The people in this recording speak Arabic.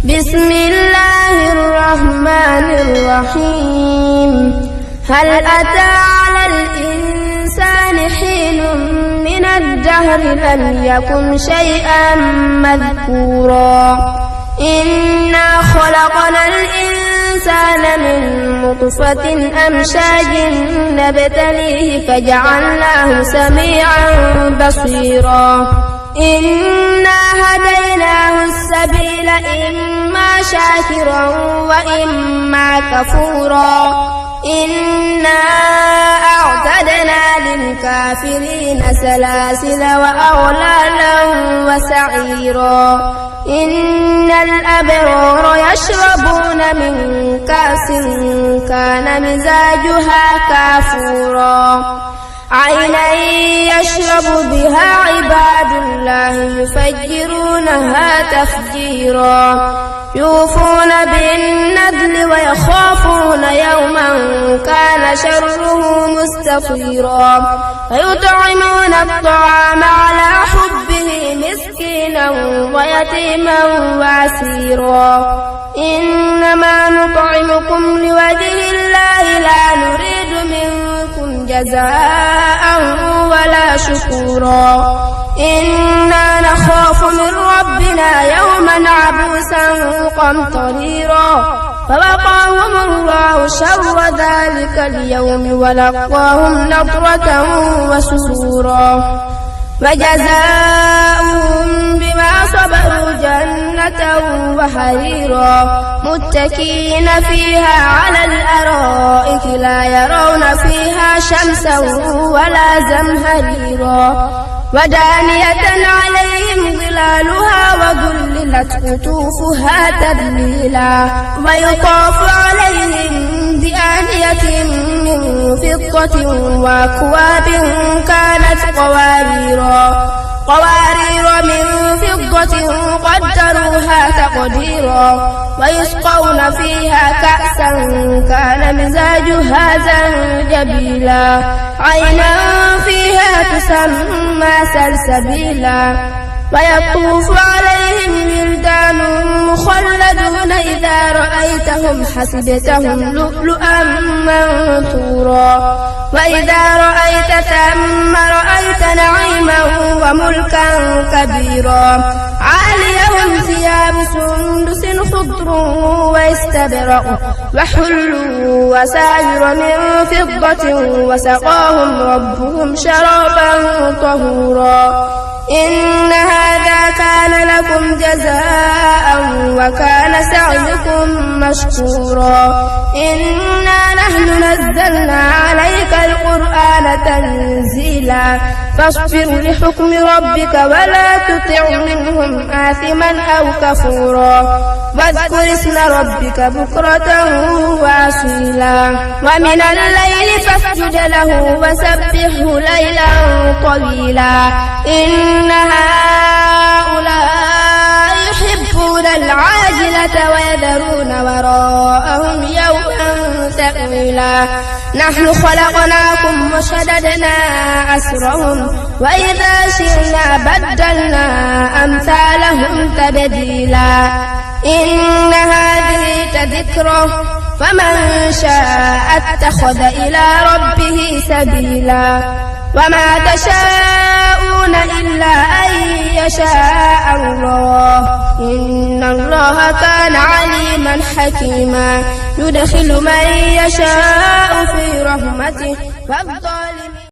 بسم الله الرحمن الرحيم. هل أتى على الإنسان حين من الدهر لم يكن شيئا مذكورا إنا خلقنا الإنسان من نطفة أمشاج نبتليه فجعلناه سميعا بصيرا إنا هديناه السبيل إما شاكرا وإما كفورا إنا أعتدنا للكافرين سلاسل وأغلالا وسعيرا إن الأبرار يشربون من كأس كان مزاجها كافورا عينا يشرب بها عباد الله يفجرونها تفجيرا يوفون بالنذر ويخافون يوما كان شره مستطيرا ويطعمون الطعام على حبه مسكينا ويتيما واسيرا إنما نطعمكم لوجه الله لا نريد منكم جزاء ولا شكورا إنا نخاف من ربنا يوما عبوسا قمطريرا فوقاهم الله شر ذلك اليوم ولقاهم نضرة وسرورا وجزاؤهم بما صبروا جنة وحريرا متكئين فيها على الأرائك لا يرون فيها شمسا ولا زمهريرا ودانية عليهم ظلالها وذللت قطوفها تذليلا ويطاف عليهم بآنية من فضة وأكواب كانت قوارير من فضة قدروها تقديرا ويسقون فيها كأسا كان مزاجها زنجبيلا عينا فيها تسمى سلسبيلا ويطوف عليهم ولدان مخلدون إذا رأيتهم حسبتهم لؤلؤا منثورا وإذا رأيت ثم رأيت نعيما وملكا كبيرا عاليهم ثياب سندس خضر واستبرق وحلوا وساور من فضة وسقاهم ربهم شرابا طهورا إن هذا كان لكم جزاء وكان سعيكم مشكورا إنا نحن نزلنا عليك القرآن تنزيلا فاصبر لحكم ربك ولا تطع منهم آثما أو كفورا واذكر اسم ربك بكرة وأصيلا ومن الليل فاسجد له وسبحه ليلا طويلا إن هؤلاء يحبون العاجلة ويذرون وراءهم يوما ثقيلا نحن خلقناكم وشددنا أسرهم وإذا شئنا بدلنا أمثالهم تبديلا إن هذه تذكرة فمن شاء اتخذ إلى ربه سبيلا وما تشاءون إلا أن يشاء الله إن الله كان عليما حكيما يدخل من يشاء في رحمته